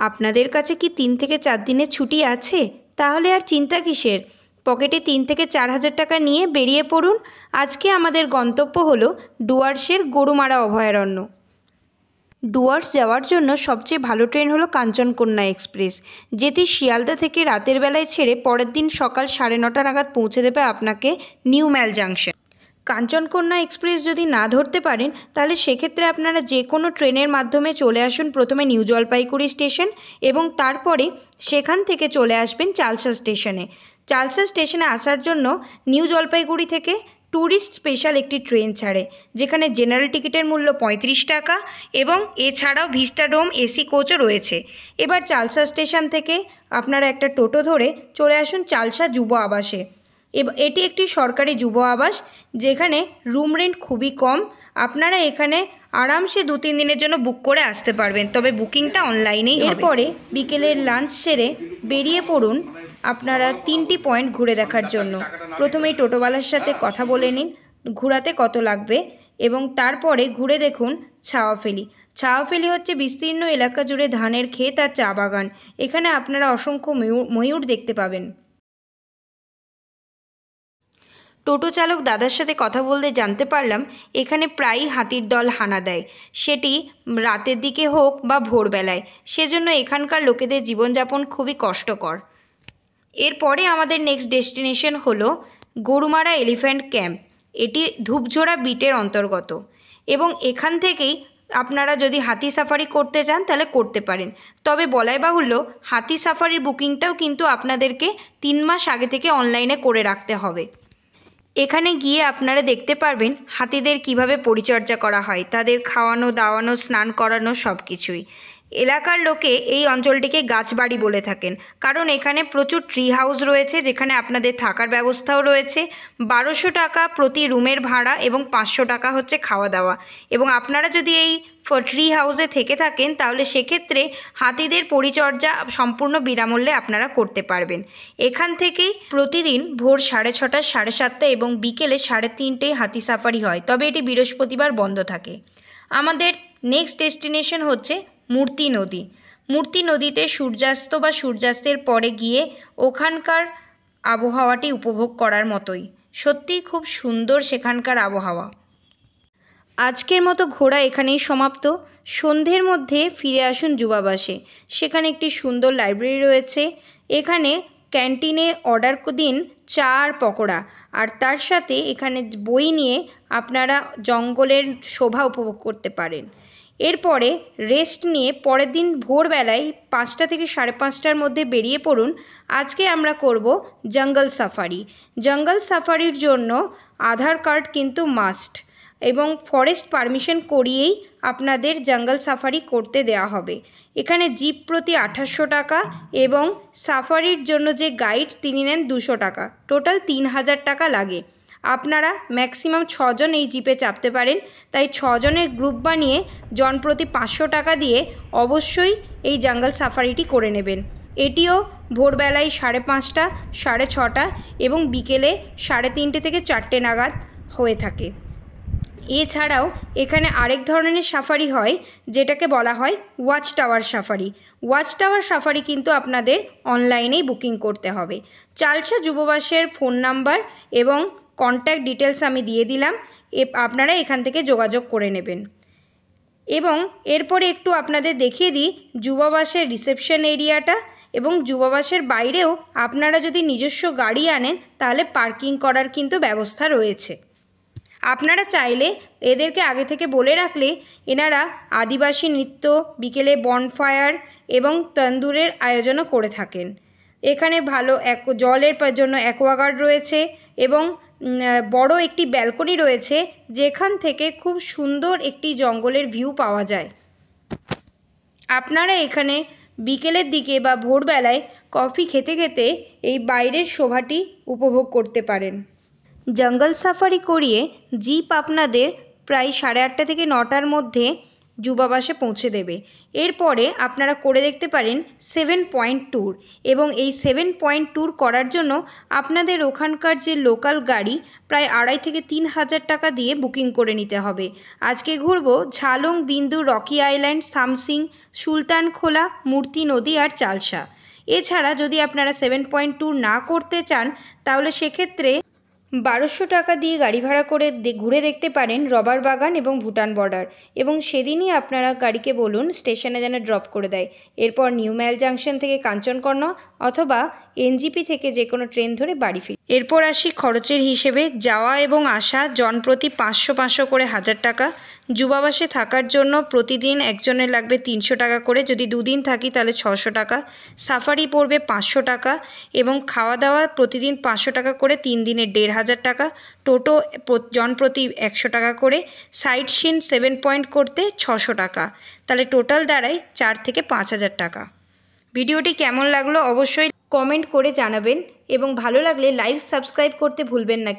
আপনাদের কাছে কি 3 থেকে 4 দিনের ছুটি আছে? তাহলে আর চিন্তা কিসের? পকেটে 3 থেকে 4,000 টাকা নিয়ে বেরিয়ে পড়ুন। আজকে আমাদের গন্তব্য হলো ডুয়ার্সের গরুমারা অভয়ারণ্য। ডুয়ার্স যাওয়ার জন্য সবচেয়ে ভালো ট্রেন হলো কাঞ্চনকন্যা এক্সপ্রেস, যেটি শিয়ালদা থেকে রাতের বেলায় ছেড়ে পরের দিন সকাল 9:30 নাগাদ পৌঁছে দেবে আপনাকে নিউ ম্যাল জাংশন। কাঞ্চনকন্যা এক্সপ্রেস যদি না ধরতে পারেন তাহলে সেক্ষেত্রে আপনারা যে কোনো ট্রেনের মাধ্যমে চলে আসুন প্রথমে নিউ জলপাইগুড়ি স্টেশন এবং তারপরে সেখান থেকে চলে আসবেন চালসা স্টেশনে। চালসা স্টেশনে আসার জন্য নিউ জলপাইগুড়ি থেকে ট্যুরিস্ট স্পেশাল একটি ট্রেন ছাড়ে, যেখানে জেনারেল টিকিটের মূল্য 35 টাকা এবং এছাড়াও ভিস্টাডোম এসি কোচও রয়েছে। এবার চালসা স্টেশন থেকে আপনারা একটা টোটো ধরে চলে আসুন চালসা যুব আবাসে। এটি একটি সরকারি যুব আবাস, যেখানে রুম রেন্ট খুবই কম। আপনারা এখানে আরামসে 2-3 দিনের জন্য বুক করে আসতে পারবেন, তবে বুকিংটা অনলাইনেই হবে। এরপরে বিকেলের লাঞ্চ সেরে বেরিয়ে পড়ুন আপনারা 3টি পয়েন্ট ঘুরে দেখার জন্য। প্রথমেই টোটোওয়ালার সাথে কথা বলে নিন ঘোরাতে কত লাগবে এবং তারপরে ঘুরে দেখুন ছাওয়াফেলি। ছাওয়াফেলি হচ্ছে বিস্তীর্ণ এলাকা জুড়ে ধানের ক্ষেত আর চা বাগান। এখানে আপনারা অসংখ্য ময়ূর দেখতে পাবেন। টোটো চালক দাদার সাথে কথা বলতে জানতে পারলাম এখানে প্রায়ই হাতির দল হানা দেয়, সেটি রাতের দিকে হোক বা ভোরবেলায়। সেজন্য এখানকার লোকেদের জীবনযাপন খুবই কষ্টকর। এরপরে আমাদের নেক্সট ডেস্টিনেশন হলো গরুমারা এলিফ্যান্ট ক্যাম্প। এটি ধূপঝোড়া বিটের অন্তর্গত এবং এখান থেকেই আপনারা যদি হাতি সাফারি করতে চান তাহলে করতে পারেন। তবে বলাই বাহুল্য হাতি সাফারির বুকিংটাও কিন্তু আপনাদেরকে 3 মাস আগে থেকে অনলাইনে করে রাখতে হবে। এখানে গিয়ে আপনারা দেখতে পারবেন হাতিদের কিভাবে পরিচর্যা করা হয়, তাদের খাওয়ানো দাওয়ানো স্নান করানো সব কিছুই। এলাকার লোকে এই অঞ্চলটিকে গাছবাড়ি বলে থাকেন, কারণ এখানে প্রচুর ট্রি হাউস রয়েছে, যেখানে আপনাদের থাকার ব্যবস্থাও রয়েছে। 1200 টাকা প্রতি রুমের ভাড়া এবং 500 টাকা হচ্ছে খাওয়া দাওয়া। এবং আপনারা যদি এই ট্রি হাউসে থেকে থাকেন তাহলে সেক্ষেত্রে হাতিদের পরিচর্যা সম্পূর্ণ বিনামূল্যে আপনারা করতে পারবেন। এখান থেকেই প্রতিদিন ভোর 6:30, 7:30 এবং বিকেলে 3:30 হাতি সাফারি হয়, তবে এটি বৃহস্পতিবার বন্ধ থাকে। আমাদের নেক্সট ডেস্টিনেশন হচ্ছে মূর্তি নদী। মূর্তি নদীতে সূর্যাস্ত বা সূর্যাস্তের পরে গিয়ে ওখানকার আবহাওয়াটি উপভোগ করার মতোই, সত্যিই খুব সুন্দর সেখানকার আবহাওয়া। আজকের মতো ঘোরা এখানেই সমাপ্ত। সন্ধ্যের মধ্যে ফিরে আসুন যুবাবাসে। সেখানে একটি সুন্দর লাইব্রেরি রয়েছে। এখানে ক্যান্টিনে অর্ডার দিন চা আর পকোড়া, আর তার সাথে এখানে বই নিয়ে আপনারা জঙ্গলের শোভা উপভোগ করতে পারেন। এরপরে রেস্ট নিয়ে পরের দিন ভোরবেলায় 5টা থেকে 5:30টার মধ্যে বেরিয়ে পড়ুন। আজকে আমরা করব জঙ্গল সাফারি। জঙ্গল সাফারির জন্য আধার কার্ড কিন্তু মাস্ট এবং ফরেস্ট পারমিশন করিয়েই আপনাদের জঙ্গল সাফারি করতে দেওয়া হবে। এখানে জিপ প্রতি 2800 টাকা এবং সাফারির জন্য যে গাইড তিনি নেন 200 টাকা, টোটাল 3000 টাকা লাগে। আপনারা ম্যাক্সিমাম 6 জন এই জিপে চাপতে পারেন, তাই 6 জনের গ্রুপ বানিয়ে জনপ্রতি 500 টাকা দিয়ে অবশ্যই এই জঙ্গল সাফারিটি করে নেবেন। এটিও ভোরবেলায় 5:30, 6:30 এবং বিকেলে 3:30 থেকে 4টে নাগাদ হয়ে থাকে। এছাড়াও এখানে আরেক ধরনের সাফারি হয়, যেটাকে বলা হয় watch tower safari. Watch tower safari কিন্তু আপনাদের অনলাইনেই বুকিং করতে হবে। চালসা যুববাসের ফোন নাম্বার এবং কন্ট্যাক্ট ডিটেলস আমি দিয়ে দিলাম, আপনারা এখান থেকে যোগাযোগ করে নেবেন। এবং এরপরে একটু আপনাদের দেখিয়ে দিই যুবাবাসের রিসেপশন এরিয়াটা, এবং যুবাবাসের বাইরেও আপনারা যদি নিজস্ব গাড়ি আনেন তাহলে পার্কিং করার কিন্তু ব্যবস্থা রয়েছে। আপনারা চাইলে এদেরকে আগে থেকে বলে রাখলে এনারা আদিবাসী নৃত্য, বিকেলে বনফায়ার এবং তন্দুরের আয়োজনও করে থাকেন। এখানে ভালো জলের জন্য অ্যাকোয়াগার্ড রয়েছে এবং বড় একটি ব্যালকনি রয়েছে, যেখান থেকে খুব সুন্দর একটি জঙ্গলের ভিউ পাওয়া যায়। আপনারা এখানে বিকেলের দিকে বা ভোরবেলায় কফি খেতে খেতে এই বাইরের শোভাটি উপভোগ করতে পারেন। জঙ্গল সাফারি করিয়ে জিপ আপনাদের প্রায় 8:30 থেকে 9টার মধ্যে যুবাবাসে পৌঁছে দেবে। এরপরে আপনারা করে দেখতে পারেন 7 পয়েন্ট ট্যুর, এবং এই 7 পয়েন্ট ট্যুর করার জন্য আপনাদের ওখানকার যে লোকাল গাড়ি প্রায় 2,500 থেকে 3,000 টাকা দিয়ে বুকিং করে নিতে হবে। আজকে ঘুরব ঝালং, বিন্দু, রকি আইল্যান্ড, সামসিং, সুলতানখোলা, মূর্তি নদী আর চালসা। এছাড়া যদি আপনারা 7 পয়েন্ট ট্যুর না করতে চান তাহলে সেক্ষেত্রে 1,200 টাকা দিয়ে গাড়ি ভাড়া করে ঘুরে দেখতে পারেন রবার বাগান এবং ভুটান বর্ডার, এবং সেদিনই আপনারা গাড়িকে বলুন স্টেশনে যেন ড্রপ করে দেয়। এরপর নিউ ম্যাল জাংশন থেকে কাঞ্চনকর্ণা অথবা এনজিপি থেকে যে কোনো ট্রেন ধরে বাড়ি ফিরি। এরপর আসি খরচের হিসেবে। যাওয়া এবং আসা জনপ্রতি 500 করে 1,000 টাকা। যুবাবাসে থাকার জন্য প্রতিদিন একজনের লাগবে 300 টাকা করে, যদি 2 দিন থাকি তাহলে 600 টাকা। সাফারি পড়বে 500 টাকা, এবং খাওয়া দাওয়া প্রতিদিন 500 টাকা করে, 3 দিনে 1,500 টাকা। টোটো জনপ্রতি 100 টাকা করে। সাইট সিন 7 পয়েন্ট করতে 600 টাকা। তাহলে টোটাল দাঁড়ায় 4 থেকে 5,000 টাকা। ভিডিওটি কেমন লাগলো অবশ্যই কমেন্ট করে জানাবেন, এবং ভালো লাগলে লাইক সাবস্ক্রাইব করতে ভুলবেন না।